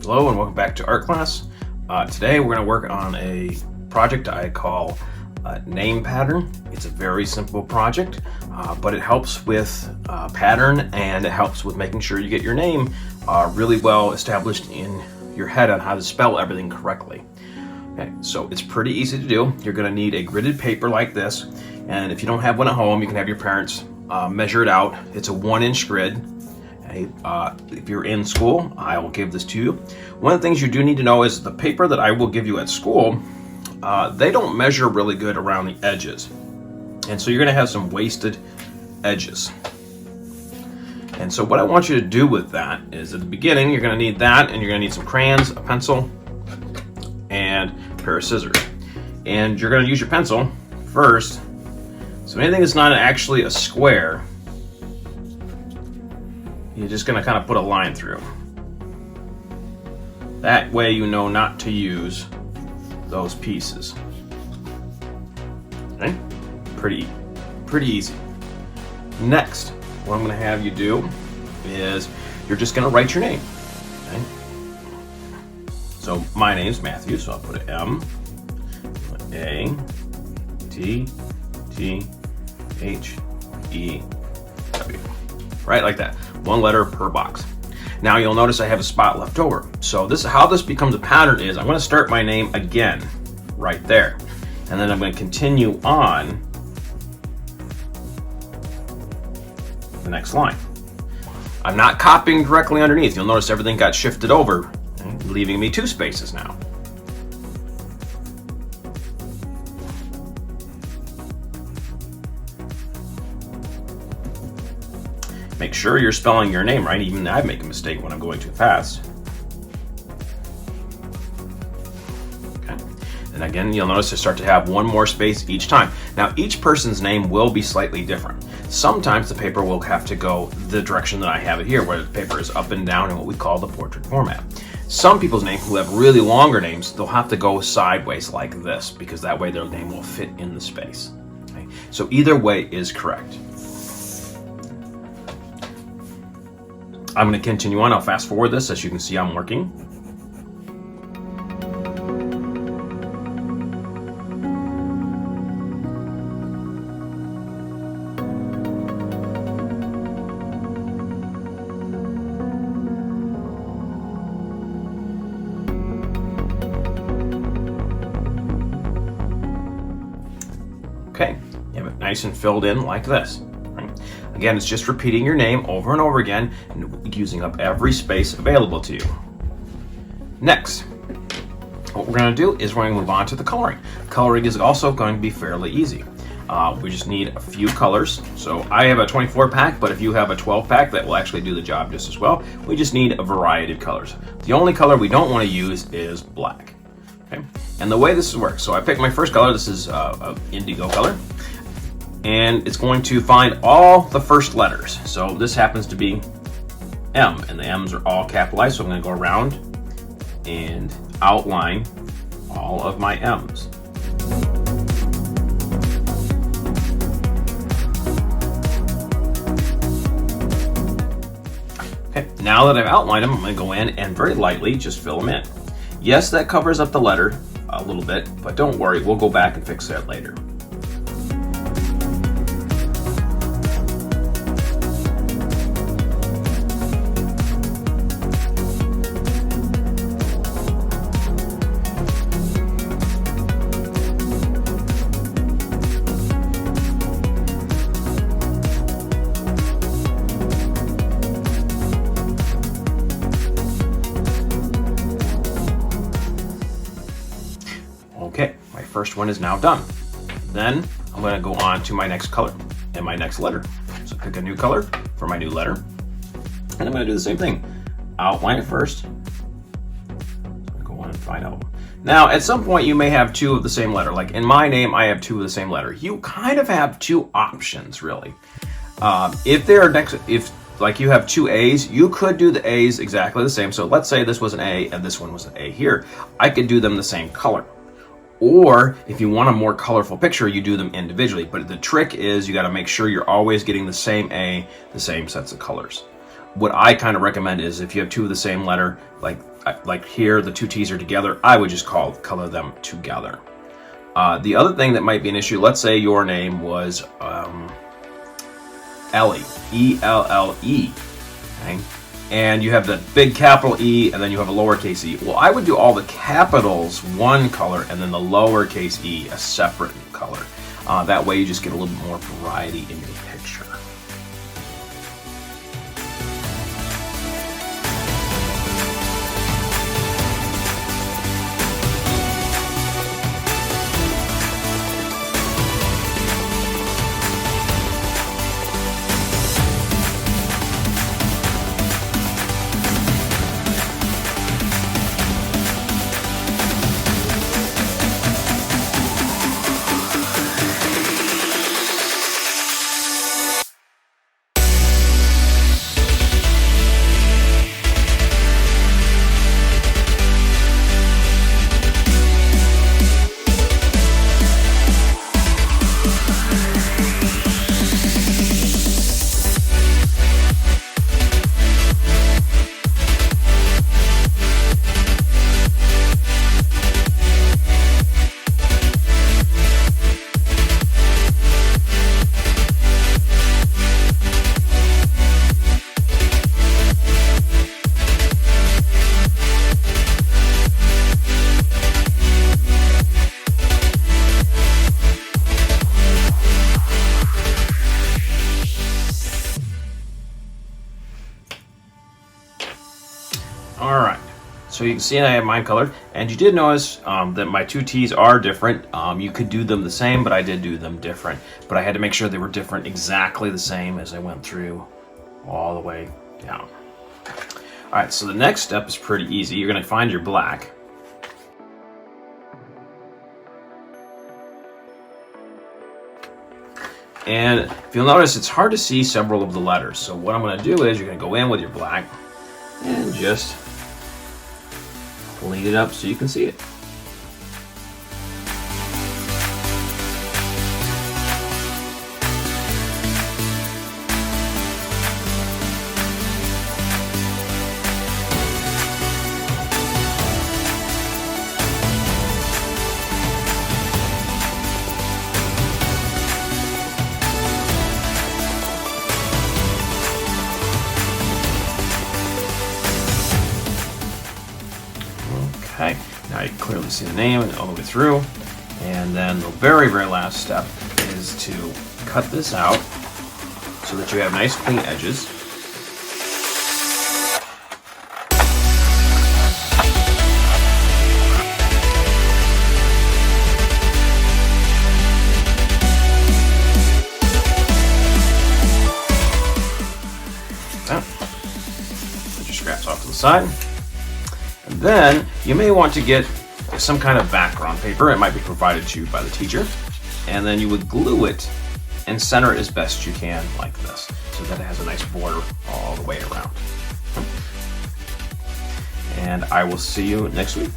Hello and welcome back to art class. Today we're going to work on a project I call Name Pattern. It's a very simple project, but it helps with pattern, and it helps with making sure you get your name really well established in your head on how to spell everything correctly. Okay, so it's pretty easy to do. You're going to need a gridded paper like this, and if you don't have one at home, you can have your parents measure it out. It's a 1-inch grid. If you're in school, I will give this to you. One of the things you do need to know is the paper that I will give you at school, they don't measure really good around the edges. And so you're gonna have some wasted edges. And so what I want you to do with that is at the beginning, you're gonna need that, and you're gonna need some crayons, a pencil, and a pair of scissors. And you're gonna use your pencil first. So anything that's not actually a square, you're just going to kind of put a line through. That way you know not to use those pieces. Okay? Pretty easy. Next, what I'm going to have you do is you're just going to write your name. Okay? So my name's Matthew, so I'll put an M, A, T, T, H, E, W. Right, like that. One letter per box. Now you'll notice I have a spot left over. So this is how this becomes a pattern. Is I'm going to start my name again right there, and then I'm going to continue on the next line. I'm not copying directly underneath. You'll notice everything got shifted over, leaving me 2 spaces now. Make sure you're spelling your name right. Even I make a mistake when I'm going too fast. Okay. And again, you'll notice I start to have 1 more space each time. Now, each person's name will be slightly different. Sometimes the paper will have to go the direction that I have it here, where the paper is up and down in what we call the portrait format. Some people's names who have really longer names, they'll have to go sideways like this, because that way their name will fit in the space. Okay. So either way is correct. I'm going to continue on. I'll fast forward this. As you can see, I'm working. Okay, you have it nice and filled in like this. Again, it's just repeating your name over and over again and using up every space available to you. Next, what we're going to do is we're going to move on to the coloring. Coloring is also going to be fairly easy. We just need a few colors. So I have a 24 pack, but if you have a 12 pack, that will actually do the job just as well. We just need a variety of colors. The only color we don't want to use is black. Okay? And the way this works, so I picked my first color. This is an indigo color. And it's going to find all the first letters. So this happens to be M, and the M's are all capitalized. So I'm going to go around and outline all of my M's. Okay, now that I've outlined them, I'm going to go in and very lightly just fill them in. Yes, that covers up the letter a little bit, but don't worry, we'll go back and fix that later. Okay, my first one is now done. Then I'm going to go on to my next color and my next letter. So pick a new color for my new letter. And I'm going to do the same thing. Outline it first. Go on and find out. Now, at some point, you may have 2 of the same letter. Like in my name, I have 2 of the same letter. You kind of have 2 options, really. If like you have 2 A's, you could do the A's exactly the same. So let's say this was an A and this one was an A here. I could do them the same color. Or if you want a more colorful picture, you do them individually. But the trick is you got to make sure you're always getting the same A, the same sets of colors. what I kind of recommend is if you have two of the same letter, like here, the two T's are together, I would just color them together. The other thing that might be an issue, let's say your name was Ellie, E-L-L-E, okay? And you have the big capital E, and then you have a lowercase e. Well, I would do all the capitals one color, and then the lowercase e a separate color. That way you just get a little bit more variety in your picture. All right, so you can see I have mine colored, and you did notice that my two T's are different. You could do them the same, but I did do them different. But I had to make sure they were different, exactly the same as I went through all the way down. All right, so the next step is pretty easy. You're gonna find your black. And if you'll notice, it's hard to see several of the letters. So what I'm gonna do is you're gonna go in with your black and just clean it up so you can see it. Okay, now you can clearly see the name all the way through. And then the very, very last step is to cut this out so that you have nice clean edges. Put your scraps off to the side. And then you may want to get some kind of background paper. It might be provided to you by the teacher. And then you would glue it and center it as best you can like this, so that it has a nice border all the way around. And I will see you next week.